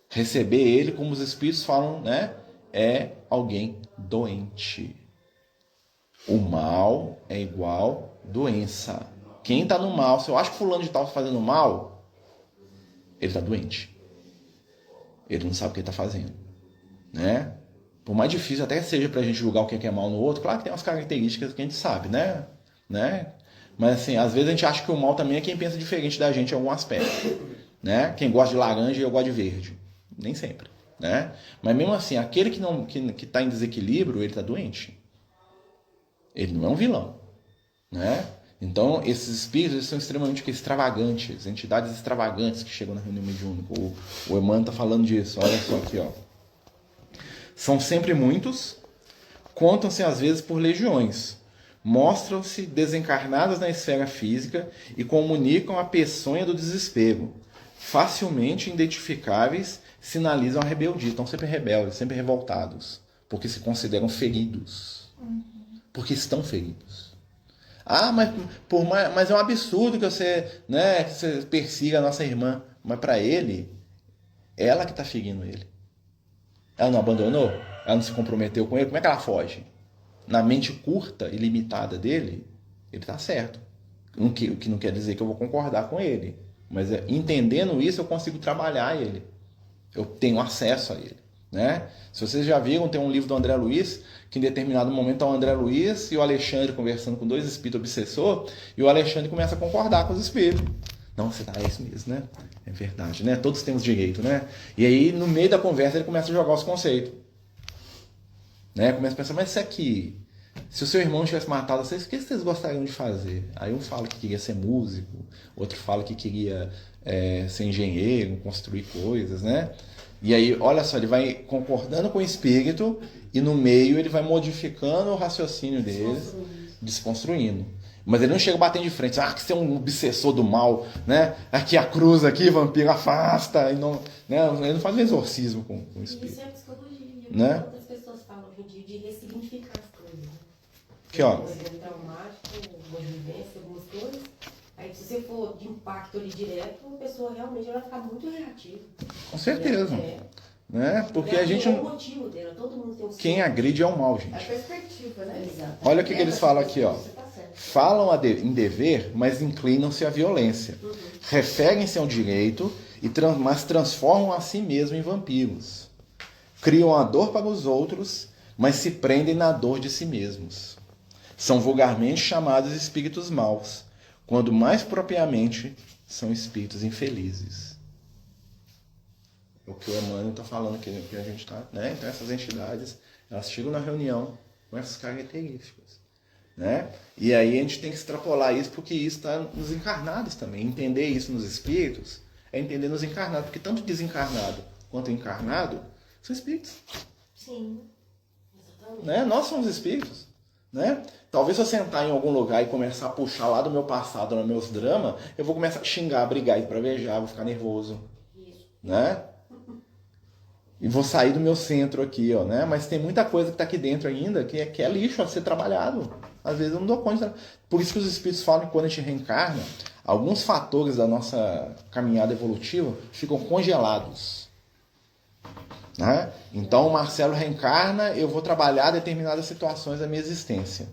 [SPEAKER 1] Receber ele, como os espíritos falam, né, é alguém doente. O mal é igual doença. Quem está no mal, se eu acho que fulano de tal está fazendo mal, ele está doente. Ele não sabe o que ele está fazendo, né? Por mais difícil até seja para a gente julgar o que é mal no outro, claro que tem umas características que a gente sabe, né? Mas assim, às vezes a gente acha que o mal também é quem pensa diferente da gente em algum aspecto, né? Quem gosta de laranja e eu gosto de verde. Nem sempre, né? Mas mesmo assim, aquele que está em desequilíbrio, ele está doente. Ele não é um vilão, né? Então, esses espíritos eles são extremamente extravagantes, entidades extravagantes que chegam na reunião mediúnica. O Emmanuel está falando disso, olha só aqui, ó. São sempre muitos, contam-se às vezes por legiões, mostram-se desencarnadas na esfera física e comunicam a peçonha do desespero. Facilmente identificáveis, sinalizam a rebeldia. Estão sempre rebeldes, sempre revoltados, porque se consideram feridos, porque estão feridos. Ah, mas é um absurdo que você, né, que você persiga a nossa irmã. Mas para ele, ela que está ferindo ele. Ela não abandonou? Ela não se comprometeu com ele? Como é que ela foge? Na mente curta e limitada dele, ele está certo. O que não quer dizer que eu vou concordar com ele. Mas entendendo isso, eu consigo trabalhar ele. Eu tenho acesso a ele. né? Se vocês já viram, tem um livro do André Luiz, que em determinado momento está o André Luiz e o Alexandre conversando com dois espíritos obsessor, e o Alexandre começa a concordar com os espíritos. Não, você tá, é isso mesmo, né? É verdade, né? Todos temos direito, né? E aí, no meio da conversa, ele começa a jogar os conceitos. Né? Começa a pensar, mas isso aqui, se o seu irmão tivesse matado vocês, o que vocês gostariam de fazer? Aí um fala que queria ser músico, outro fala que queria ser engenheiro, construir coisas, né? E aí, olha só, ele vai concordando com o espírito e no meio ele vai modificando o raciocínio deles, desconstruindo. Mas ele não chega batendo de frente, que você é um obsessor do mal, né? Aqui a cruz, aqui, vampiro, afasta. E não, né? Ele não faz um exorcismo com o espírito.
[SPEAKER 5] Isso é psicologia,
[SPEAKER 1] né?
[SPEAKER 5] Outras pessoas falam hoje em dia de ressignificar as coisas. Né?
[SPEAKER 1] Que ó.
[SPEAKER 5] Por exemplo, traumático, uma vivência, algumas coisas. Aí se você for de impacto ali direto, a pessoa realmente vai ficar muito reativa.
[SPEAKER 1] Com certeza. Né? Porque a gente.
[SPEAKER 5] É o motivo dela, todo mundo tem um
[SPEAKER 1] Quem agride é o mal,
[SPEAKER 2] A
[SPEAKER 1] gente.
[SPEAKER 2] perspectiva, né? Exato.
[SPEAKER 1] Olha o que eles falam aqui, ó. Falam em dever, mas inclinam-se à violência. Referem-se ao direito, mas transformam a si mesmo em vampiros. Criam a dor para os outros, mas se prendem na dor de si mesmos. São vulgarmente chamados espíritos maus, quando mais propriamente são espíritos infelizes. O que o Emmanuel está falando aqui, que a gente está, né? Então essas entidades, elas chegam na reunião com essas características. Né? E aí a gente tem que extrapolar isso, porque isso está nos encarnados também. Entender isso nos espíritos é entender nos encarnados, porque tanto desencarnado quanto encarnado são espíritos.
[SPEAKER 5] Sim, exatamente.
[SPEAKER 1] Né? Nós somos espíritos. Né? Talvez se eu sentar em algum lugar e começar a puxar lá do meu passado, nos meus dramas, eu vou começar a xingar, brigar, esbravejar, vou ficar nervoso.
[SPEAKER 5] Isso.
[SPEAKER 1] Né? E vou sair do meu centro aqui, ó, né? Mas tem muita coisa que está aqui dentro ainda que é lixo a ser trabalhado. Às vezes eu não dou conta. Por isso que os espíritos falam que quando a gente reencarna, alguns fatores da nossa caminhada evolutiva ficam congelados. Né? Então o Marcelo reencarna, eu vou trabalhar determinadas situações da minha existência.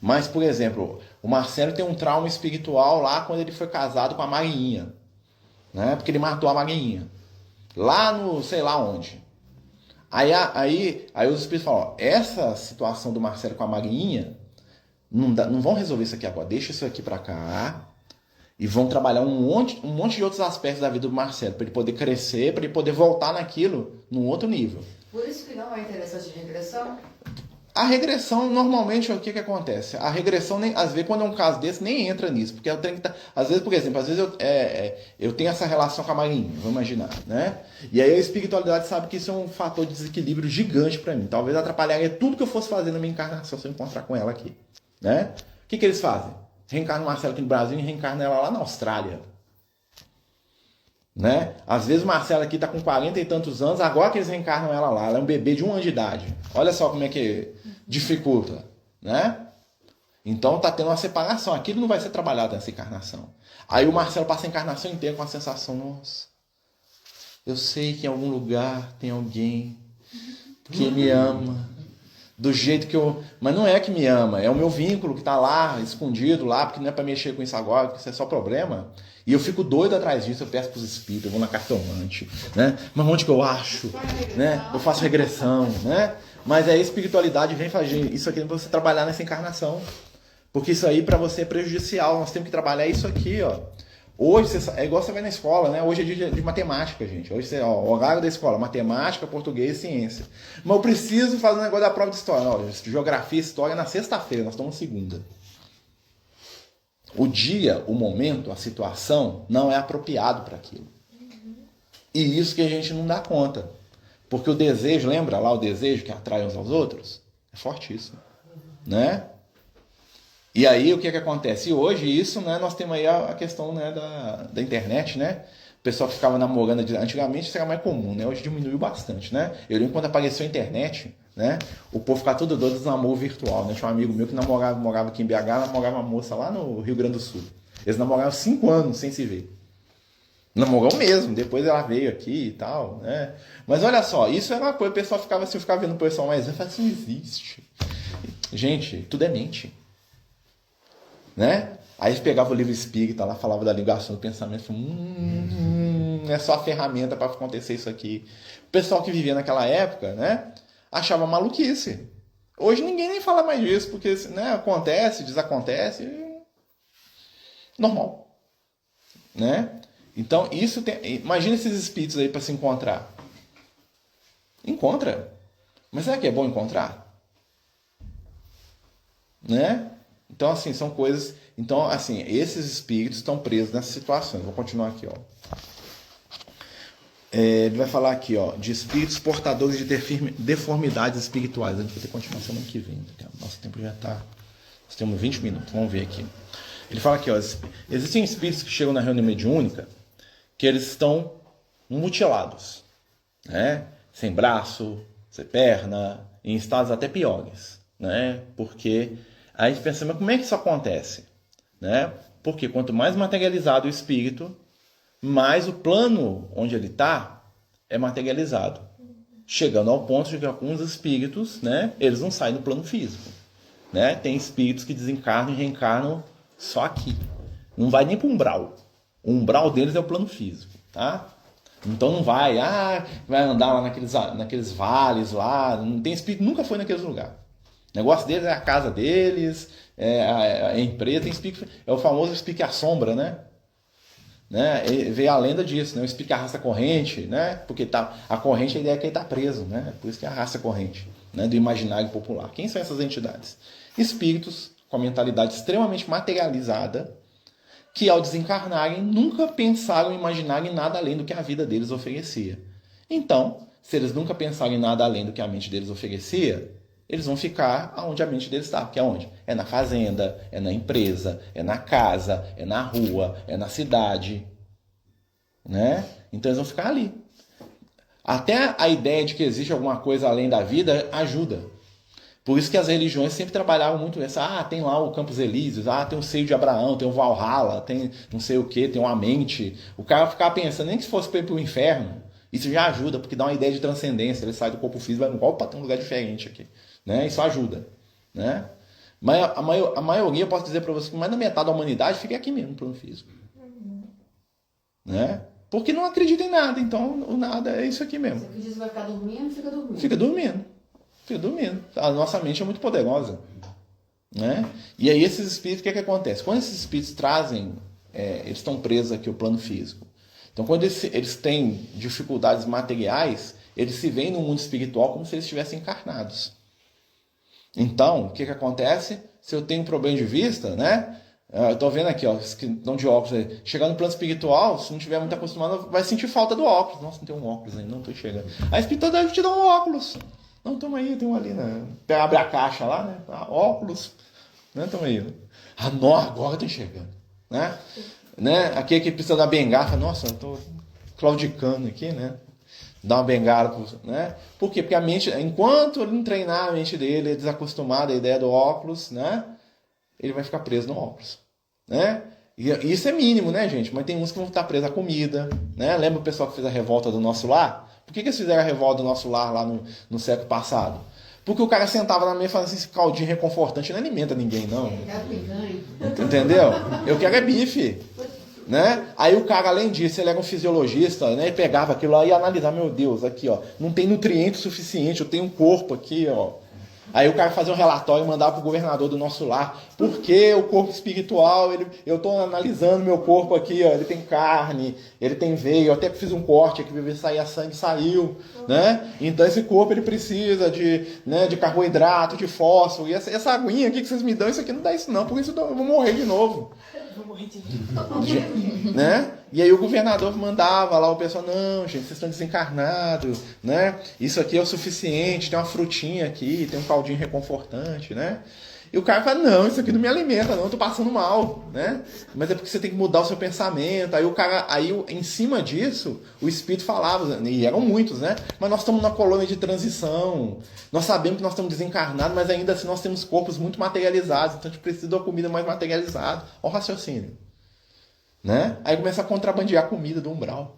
[SPEAKER 1] Mas, por exemplo, o Marcelo tem um trauma espiritual lá quando ele foi casado com a Marinha. Né? Porque ele matou a Marinha. Lá no sei lá onde. Aí os espíritos falam, ó, essa situação do Marcelo com a Marinha, não vão resolver isso aqui agora, deixa isso aqui pra cá e vão trabalhar um monte de outros aspectos da vida do Marcelo, para ele poder crescer, para ele poder voltar naquilo num outro nível.
[SPEAKER 2] Por isso que não é interessante de regressão?
[SPEAKER 1] A regressão, normalmente, o que acontece? A regressão, às vezes, quando é um caso desse, nem entra nisso. Porque eu tenho que às vezes, por exemplo, eu tenho essa relação com a Marinha, vamos imaginar, né? E aí a espiritualidade sabe que isso é um fator de desequilíbrio gigante para mim. Talvez atrapalharia tudo que eu fosse fazer na minha encarnação se eu encontrar com ela aqui, né? O que eles fazem? Reencarna o Marcelo aqui no Brasil e reencarna ela lá na Austrália. Né? Às vezes o Marcelo aqui está com 40 e tantos anos, agora que eles reencarnam ela lá, ela é um bebê de 1 ano de idade. Olha só como é que dificulta, né? Então tá tendo uma separação, aquilo não vai ser trabalhado nessa encarnação. Aí o Marcelo passa a encarnação inteira com a sensação, nossa, eu sei que em algum lugar tem alguém que me ama, do jeito que eu... Mas não é que me ama, é o meu vínculo que está lá, escondido lá, porque não é para mexer com isso agora, porque isso é só problema. E eu fico doido atrás disso, eu peço para os espíritos, eu vou na cartomante, né? Mas onde que eu acho? Né? Eu faço regressão, né? Mas a espiritualidade vem fazer isso aqui para você trabalhar nessa encarnação. Porque isso aí para você é prejudicial, nós temos que trabalhar isso aqui, ó. Hoje, é igual você vai na escola, né? Hoje é dia de matemática, gente. Hoje é o horário da escola, matemática, português e ciência. Mas eu preciso fazer um negócio da prova de história. Ó, geografia e história na sexta-feira, nós estamos segunda. O dia, o momento, a situação não é apropriado para aquilo. E isso que a gente não dá conta. Porque o desejo, lembra lá o desejo que atrai uns aos outros? É fortíssimo. Né? E aí o que acontece? E hoje isso, né, nós temos aí a questão, né, da internet, né? O pessoal que ficava namorando, antigamente isso era mais comum, né? Hoje diminuiu bastante, né? Eu lembro quando apareceu a internet, né? O povo ficava todo doido do namoro virtual, né? Tinha um amigo meu que morava aqui em BH, namorava uma moça lá no Rio Grande do Sul. Eles namoravam 5 anos sem se ver. Namorou mesmo, depois ela veio aqui e tal, né? Mas olha só, isso era uma coisa, o pessoal ficava assim, eu ficava vendo o pessoal mais velho, assim, não existe. Gente, tudo é mente. Né? Aí eles pegavam o livro espírita lá, falava da ligação do pensamento, não é só a ferramenta para acontecer isso aqui. O pessoal que vivia naquela época, né, achava maluquice. Hoje ninguém nem fala mais disso, porque, né, acontece, desacontece, normal, né? Então, isso tem... Imagina esses espíritos aí para se encontrar. Encontra. Mas será que é bom encontrar? Né? Então, assim, são coisas... Então, assim, esses espíritos estão presos nessas situações. Vou continuar aqui, ó. Ele vai falar aqui, ó, de espíritos portadores de deformidades espirituais. A gente vai ter que continuar semana que vem. Nosso tempo já está... Nós temos 20 minutos. Vamos ver aqui. Ele fala aqui, ó, existem espíritos que chegam na reunião mediúnica que eles estão mutilados, né? Sem braço, sem perna, em estados até piores, né? Porque aí a gente pensa, mas como é que isso acontece? Né? Porque quanto mais materializado o espírito, mais o plano onde ele está é materializado. Chegando ao ponto de que alguns espíritos, né, eles não saem do plano físico. Né? Tem espíritos que desencarnam e reencarnam só aqui. Não vai nem para o umbral. O umbral deles é o plano físico. Tá? Então não vai andar lá naqueles vales lá. Não tem espírito, nunca foi naqueles lugares. O negócio deles é a casa deles, é a empresa. Tem espírito, é o famoso espírito que assombra, né? Veio a lenda disso, né? O espírito que arrasta a corrente, né? Porque a corrente, a ideia é que ele está preso, né? Por isso que arrasta a corrente, né? Do imaginário popular. Quem são essas entidades? Espíritos com a mentalidade extremamente materializada, que ao desencarnarem nunca pensaram em imaginar em nada além do que a vida deles oferecia. Então, se eles nunca pensaram em nada além do que a mente deles oferecia, eles vão ficar onde a mente deles está. Que é onde? É na fazenda, é na empresa, é na casa, é na rua, é na cidade. Né? Então eles vão ficar ali. Até a ideia de que existe alguma coisa além da vida ajuda. Por isso que as religiões sempre trabalhavam muito isso. Tem lá o Campos Elíseos, tem o seio de Abraão, tem o Valhalla, tem não sei o que, tem uma mente. O cara ficava pensando, nem que se fosse para ir para o inferno, isso já ajuda, porque dá uma ideia de transcendência. Ele sai do corpo físico e vai, opa, tem um lugar diferente aqui. Né? Isso ajuda. Né? Mas a maioria, posso dizer para você, que mais da metade da humanidade fica aqui mesmo, no plano físico. Né? Porque não acredita em nada, então o nada é isso aqui mesmo.
[SPEAKER 2] Você acredita que vai ficar dormindo, fica dormindo.
[SPEAKER 1] Fica dormindo. A nossa mente é muito poderosa. Né? E aí esses espíritos, o que acontece? Quando esses espíritos trazem, eles estão presos aqui ao plano físico. Então quando eles têm dificuldades materiais, eles se veem no mundo espiritual como se eles estivessem encarnados. Então, o que acontece? Se eu tenho um problema de vista, né? Eu estou vendo aqui, ó, que estão de óculos aí. Chegar no plano espiritual, se não estiver muito acostumado, vai sentir falta do óculos. Nossa, não tem um óculos ainda, não estou chegando. A espiritualidade deve te dar um óculos. Não, toma aí, tem um ali, né? Abre a caixa lá, né? Óculos. Né? Toma aí. Não, agora eu tô enxergando. Né? Aqui que precisa da bengala. Nossa, eu tô claudicando aqui, né? Dá uma bengala, né? Por quê? Porque a mente, enquanto ele não treinar a mente dele, é desacostumado à ideia do óculos, né? Ele vai ficar preso no óculos, né? E isso é mínimo, né, gente? Mas tem uns que vão estar presos à comida, né? Lembra o pessoal que fez a revolta do Nosso Lar? Por que eles fizeram a revolta do Nosso Lar lá no século passado? Porque o cara sentava na mesa e falava assim, esse caldinho reconfortante não alimenta ninguém, não. Entendeu? Eu quero é bife. Né? Aí o cara, além disso, ele era um fisiologista, né? Ele pegava aquilo lá e ia analisar, meu Deus, aqui, ó, não tem nutriente suficiente, eu tenho um corpo aqui, ó. Aí o cara fazia um relatório e mandava pro governador do Nosso Lar, porque o corpo espiritual, eu estou analisando meu corpo aqui, ó, ele tem carne, ele tem veia, eu até fiz um corte aqui para ver se saía sangue, saiu, né? Então esse corpo ele precisa de carboidrato, de fósforo, e essa aguinha aqui que vocês me dão, isso aqui não dá isso não, por isso eu vou morrer de novo. Né? E aí o governador mandava lá o pessoal, não, gente, vocês estão desencarnados, né? Isso aqui é o suficiente, tem uma frutinha aqui, tem um caldinho reconfortante, né? E o cara fala, não, isso aqui não me alimenta, não, eu tô passando mal, né? Mas é porque você tem que mudar o seu pensamento. Aí em cima disso, o espírito falava, e eram muitos, né? Mas nós estamos numa colônia de transição, nós sabemos que nós estamos desencarnados, mas ainda assim nós temos corpos muito materializados, então a gente precisa de uma comida mais materializada. Olha o raciocínio. Né? Aí começa a contrabandear a comida do umbral.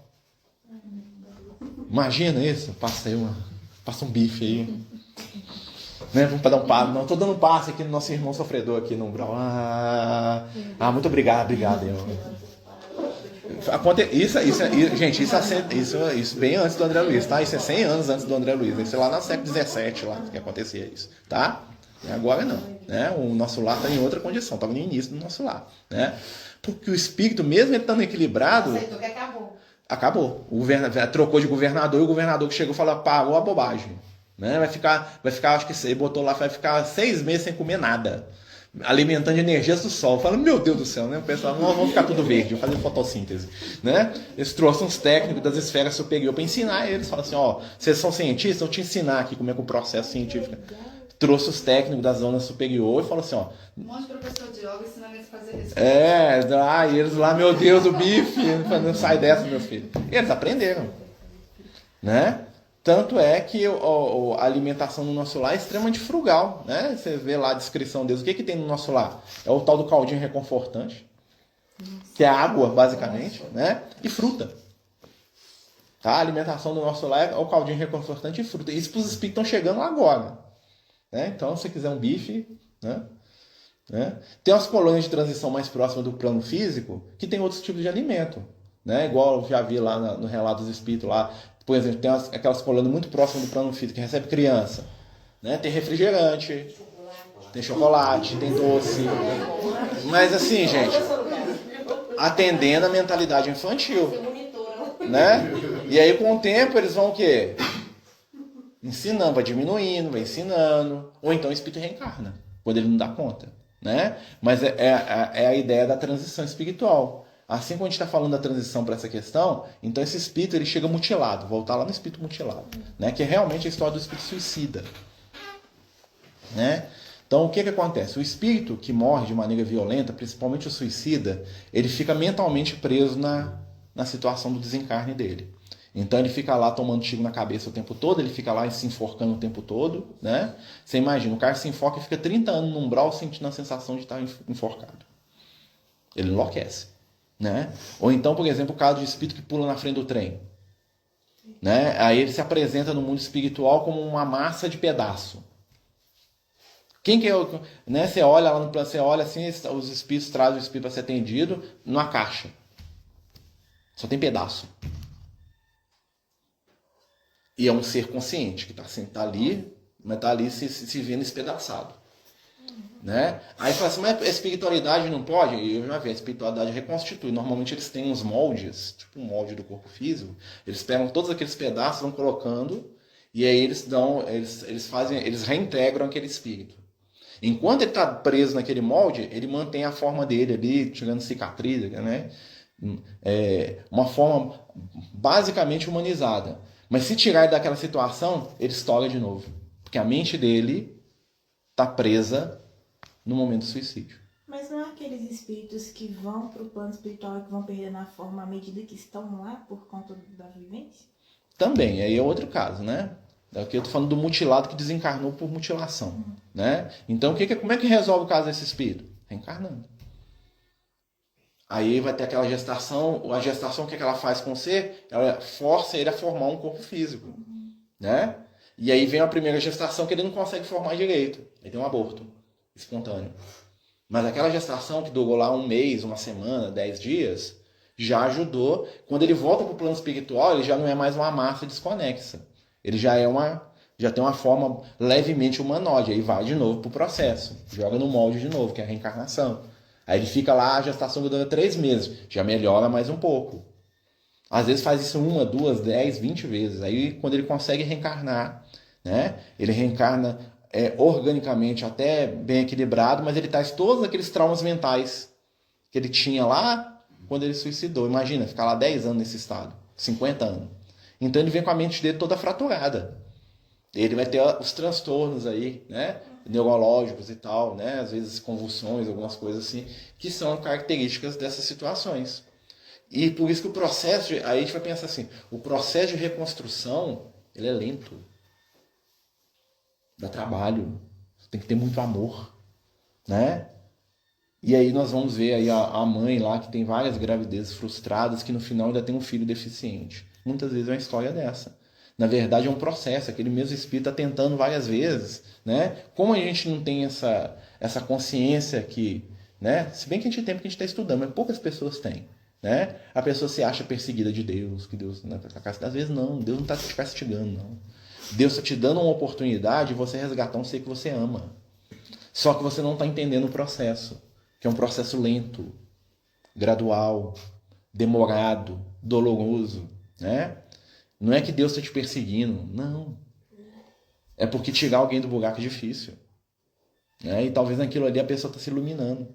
[SPEAKER 1] Imagina isso, passa um bife aí. Né? Vamos dar um passo. Não, estou dando um passe aqui no nosso irmão sofredor aqui no umbral. Muito obrigado. Gente, isso bem antes do André Luiz, tá? Isso é 100 anos antes do André Luiz. Isso é lá no século XVII lá que acontecia isso, tá? Agora não, né? O nosso lar está em outra condição, estava no início do nosso lar, né? Porque o espírito, mesmo ele estando equilibrado,
[SPEAKER 2] Aceitou que acabou.
[SPEAKER 1] Acabou. Trocou de governador e o governador que chegou falou, pagou a bobagem. Né? Vai ficar, acho que ele botou lá, vai ficar 6 meses sem comer nada. Alimentando de energias do sol. Fala, meu Deus do céu, né? O pessoal, nós vamos ficar tudo verde, fazer fotossíntese. Né? Eles trouxeram uns técnicos das esferas superiores para ensinar eles. Falaram assim, ó, vocês são cientistas, eu te ensinar aqui como é que o processo científico. Trouxe os técnicos da zona superior e falou assim, ó.
[SPEAKER 4] Um monte de professor de yoga ensinando eles a fazer isso.
[SPEAKER 1] E eles lá, meu Deus, o bife, não sai dessa, meu filho. E eles aprenderam. Né? Tanto é que a alimentação no nosso lar é extremamente frugal, né? Você vê lá a descrição deles. O que tem no nosso lar? É o tal do caldinho reconfortante, que é água, basicamente, né? E fruta. Tá? A alimentação do nosso lar é o caldinho reconfortante e fruta. Isso para os espíritos estão chegando agora. Né? Então, se você quiser um bife... Né? Tem umas colônias de transição mais próximas do plano físico que tem outros tipos de alimento. Né? Igual eu já vi lá no relato dos espíritos lá. Por exemplo, tem aquelas colônias muito próximas do plano físico que recebe criança. Né? Tem refrigerante, tem chocolate, tem doce. Mas assim, gente, atendendo a mentalidade infantil. Né? E aí com o tempo eles vão o quê? Ensinando, vai diminuindo, vai ensinando. Ou então o espírito reencarna, quando ele não dá conta. Né? Mas é a ideia da transição espiritual. Assim como a gente está falando da transição para essa questão, então esse espírito ele chega mutilado, voltar lá no espírito mutilado, né? Que é realmente a história do espírito suicida. Né? Então o que acontece? O espírito que morre de maneira violenta, principalmente o suicida, ele fica mentalmente preso na situação do desencarne dele. Então ele fica lá tomando tiro na cabeça o tempo todo, ele fica lá se enforcando o tempo todo. Né? Você imagina, o cara se enforca e fica 30 anos num umbral sentindo a sensação de estar enforcado. Ele enlouquece. Né? Ou então, por exemplo, o caso de espírito que pula na frente do trem. Né? Aí ele se apresenta no mundo espiritual como uma massa de pedaço. Quem que é o... Né? Você olha lá no plano, você olha assim, os espíritos trazem o espírito para ser atendido numa caixa. Só tem pedaço. E é um ser consciente, que está ali, mas está ali se vendo espedaçado. Né? Aí fala assim, mas a espiritualidade não pode? E eu já vi, a espiritualidade reconstitui. Normalmente eles têm uns moldes, tipo um molde do corpo físico. Eles pegam todos aqueles pedaços, vão colocando, e aí eles reintegram aquele espírito. Enquanto ele está preso naquele molde, ele mantém a forma dele ali, tirando cicatriz, né? Uma forma basicamente humanizada. Mas se tirar ele daquela situação, ele estoura de novo. Porque a mente dele está presa no momento do suicídio.
[SPEAKER 6] Mas não há aqueles espíritos que vão para o plano espiritual e que vão perdendo a forma à medida que estão lá por conta da vivência?
[SPEAKER 1] Também, aí é outro caso, né? Aqui eu estou falando do mutilado que desencarnou por mutilação. Né? Então, como é que resolve o caso desse espírito? Reencarnando. Aí vai ter aquela gestação, a gestação, o que ela faz com você? Ela força ele a formar um corpo físico. Né? E aí vem a primeira gestação que ele não consegue formar direito. Aí tem um aborto espontâneo. Mas aquela gestação que durou lá 1 mês, 1 semana, 10 dias, já ajudou. Quando ele volta para o plano espiritual, ele já não é mais uma massa desconexa. Ele já tem uma forma levemente humanoide. Aí vai de novo para o processo. Joga no molde de novo, que é a reencarnação. Aí ele fica lá, a gestação dura 3 meses. Já melhora mais um pouco. Às vezes faz isso 1, 2, 10, 20 vezes. Aí quando ele consegue reencarnar, né? Ele reencarna organicamente até bem equilibrado, mas ele traz todos aqueles traumas mentais que ele tinha lá quando ele suicidou. Imagina, ficar lá 10 anos nesse estado, 50 anos. Então ele vem com a mente dele toda fraturada. Ele vai ter os transtornos aí, né? Neurológicos e tal, né? Às vezes convulsões, algumas coisas assim, que são características dessas situações. E por isso que o processo, aí a gente vai pensar assim, o processo de reconstrução, ele é lento. Dá trabalho, tem que ter muito amor, né? E aí nós vamos ver aí a mãe lá que tem várias gravidezes frustradas, que no final ainda tem um filho deficiente. Muitas vezes é uma história dessa. Na verdade é um processo, aquele mesmo espírito está tentando várias vezes, né? Como a gente não tem essa consciência que, né? Se bem que a gente tem porque a gente está estudando, mas poucas pessoas têm. né? A pessoa se acha perseguida de Deus, que Deus não tá castigando. Às vezes não, Deus não está te castigando, não. Deus está te dando uma oportunidade de você resgatar um ser que você ama. Só que você não está entendendo o processo, que é um processo lento, gradual, demorado, doloroso, né? Não é que Deus está te perseguindo, não. É porque tirar alguém do buraco é difícil, né? E talvez naquilo ali a pessoa está se iluminando.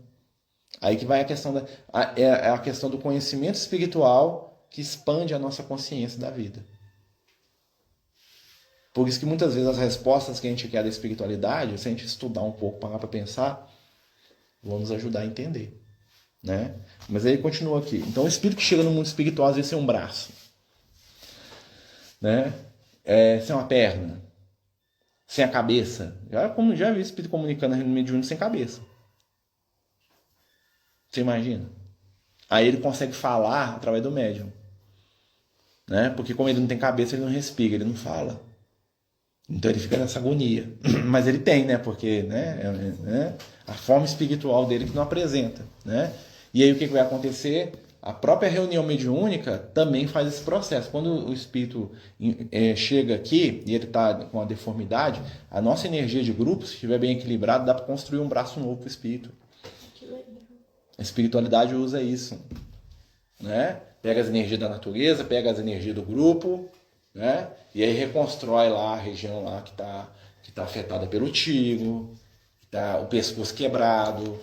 [SPEAKER 1] Aí que vai a questão a questão do conhecimento espiritual que expande a nossa consciência da vida. Por isso que muitas vezes as respostas que a gente quer da espiritualidade, se a gente estudar um pouco, parar para pensar, vão nos ajudar a entender, né? Mas aí continua aqui. Então o espírito que chega no mundo espiritual às vezes é um braço, né? Sem uma perna, sem a cabeça. Já vi espírito comunicando no mediúnico sem cabeça. Você imagina? Aí ele consegue falar através do médium, né? Porque como ele não tem cabeça, ele não respira, ele não fala. Então ele fica nessa agonia. Mas ele tem, né? Porque, né? A forma espiritual dele que não apresenta, né? E aí o que vai acontecer? A própria reunião mediúnica também faz esse processo. Quando o espírito chega aqui e ele está com a deformidade, a nossa energia de grupo, se estiver bem equilibrado, dá para construir um braço novo para o espírito. A espiritualidade usa isso, né? Pega as energias da natureza, pega as energias do grupo, né? E aí reconstrói lá a região lá que tá afetada pelo tiro, que tá o pescoço quebrado,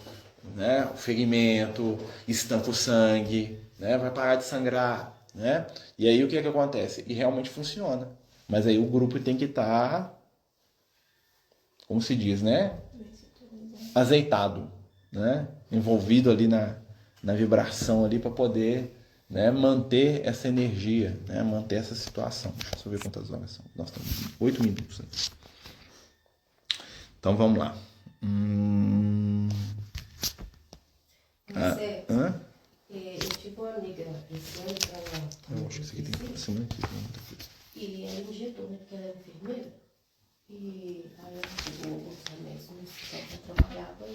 [SPEAKER 1] né? O ferimento, estanca o sangue, né? Vai parar de sangrar, né? E aí o que acontece? E realmente funciona. Mas aí o grupo tem que estar, como se diz, né? Azeitado, né? Envolvido ali na vibração ali para poder, né, manter essa energia, né, manter essa situação. Deixa eu só ver quantas horas são. Nós estamos 8 minutos. Né? Então vamos lá.
[SPEAKER 5] Eu tive uma amiga esse ano que ela.
[SPEAKER 1] Eu acho que isso aqui tem que ser muito aqui.
[SPEAKER 5] E ela injetou, né? Porque ela era enfermeira. E aí ela pegou alguns remédios no hospital que ela trabalhava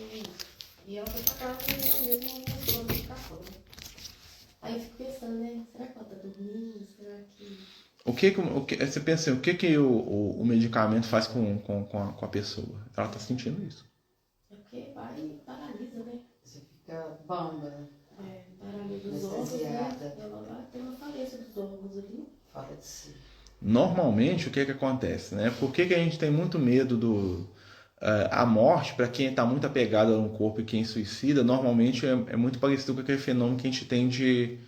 [SPEAKER 5] e ela foi pra casa e ela mesma injetou a medicação, né? Aí eu fico pensando, né? Será que ela tá dormindo? Será que.
[SPEAKER 1] Você pensa, o que o medicamento faz com a pessoa? Ela tá sentindo isso.
[SPEAKER 5] É porque vai e paralisa, né?
[SPEAKER 2] Você fica bamba, né?
[SPEAKER 5] Paralisa os órgãos, né? Ela vai ter uma falência dos órgãos ali.
[SPEAKER 2] Fala de si.
[SPEAKER 1] Normalmente, o que acontece, né? Por que a gente tem muito medo a morte, para quem está muito apegado a um corpo e quem suicida, normalmente é muito parecido com aquele fenômeno que a gente tem que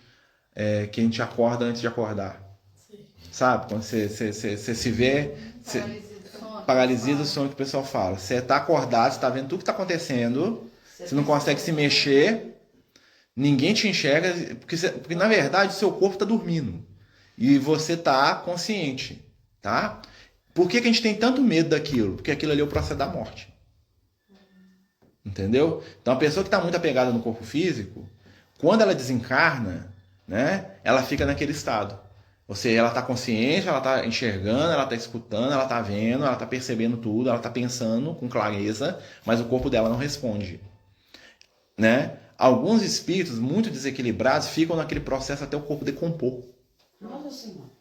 [SPEAKER 1] a gente acorda antes de acordar. Sim. Sabe? Quando você se vê... Paralisia do sono que o pessoal fala. Você está acordado, você está vendo tudo que está acontecendo, você não consegue se mexer, ninguém te enxerga, porque na verdade o seu corpo está dormindo. E você está consciente, tá? Por que a gente tem tanto medo daquilo? Porque aquilo ali é o processo da morte. Entendeu? Então a pessoa que está muito apegada no corpo físico, quando ela desencarna, né, ela fica naquele estado. Ou seja, ela está consciente, ela está enxergando, ela está escutando, ela está vendo, ela está percebendo tudo, ela está pensando com clareza, mas o corpo dela não responde. Né? Alguns espíritos muito desequilibrados ficam naquele processo até o corpo decompor.
[SPEAKER 2] Nossa Senhora.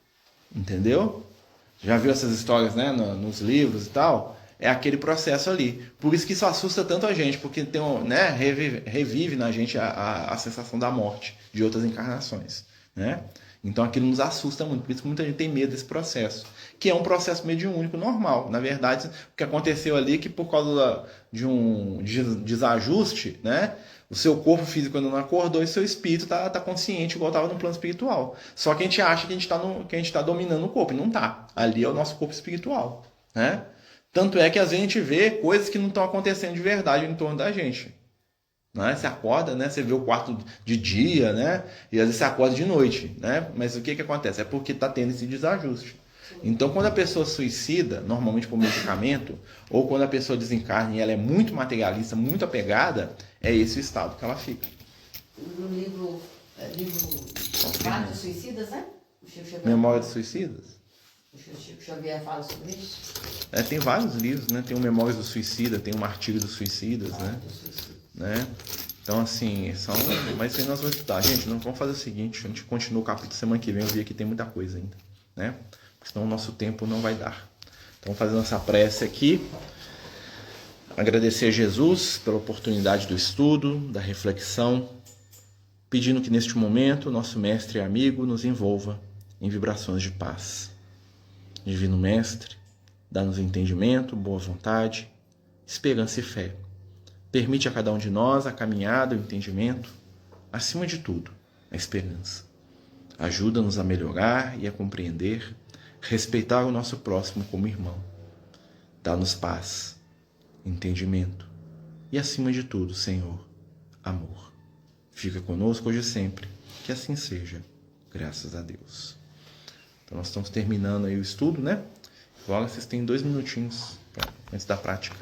[SPEAKER 1] Entendeu? Já viu essas histórias, né, nos livros e tal? É aquele processo ali. Por isso que isso assusta tanto a gente, porque tem né, revive na gente a sensação da morte de outras encarnações. Né? Então aquilo nos assusta muito, por isso que muita gente tem medo desse processo, que é um processo mediúnico normal. Na verdade, o que aconteceu ali é que por causa de um desajuste, né, o seu corpo físico ainda não acordou e seu espírito está consciente igual estava no plano espiritual. Só que a gente acha que a gente está dominando o corpo, e não está. Ali é o nosso corpo espiritual. Né? Tanto é que às vezes a gente vê coisas que não estão acontecendo de verdade em torno da gente. Né? Você acorda, né? Você vê o quarto de dia, né? E às vezes você acorda de noite. Né? Mas o que acontece? É porque está tendo esse desajuste. Então, quando a pessoa suicida, normalmente por medicamento, ou quando a pessoa desencarna e ela é muito materialista, muito apegada, é esse o estado que ela fica.
[SPEAKER 2] No livro Vários Suicidas, né?
[SPEAKER 1] Memória dos Suicidas?
[SPEAKER 2] O Chico Xavier fala sobre isso?
[SPEAKER 1] Tem vários livros, né? Tem o Memórias do Suicida, tem o Martírio dos Suicidas, né? Então, assim, mas aí nós vamos estudar. Gente, nós vamos fazer o seguinte, a gente continua o capítulo semana que vem, eu vi aqui tem muita coisa ainda, né? Senão o nosso tempo não vai dar. Então, fazendo essa prece aqui, agradecer a Jesus pela oportunidade do estudo, da reflexão, pedindo que neste momento nosso mestre e amigo nos envolva em vibrações de paz. Divino Mestre, dá-nos entendimento, boa vontade, esperança e fé. Permite a cada um de nós a caminhada, o entendimento, acima de tudo, a esperança. Ajuda-nos a melhorar e a compreender, respeitar o nosso próximo como irmão. Dá-nos paz, entendimento e, acima de tudo, Senhor, amor. Fica conosco hoje e sempre, que assim seja, graças a Deus. Então nós estamos terminando aí o estudo, né? Agora vocês têm 2 minutinhos antes da prática.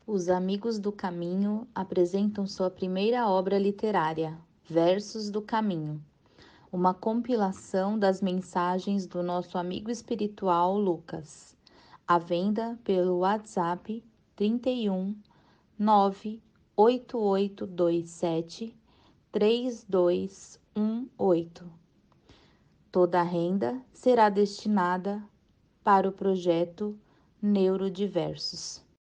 [SPEAKER 7] Os Amigos do Caminho apresentam sua primeira obra literária, Versos do Caminho, uma compilação das mensagens do nosso amigo espiritual Lucas, à venda pelo WhatsApp 31 98827 3218. Toda a renda será destinada para o projeto Neurodiversos.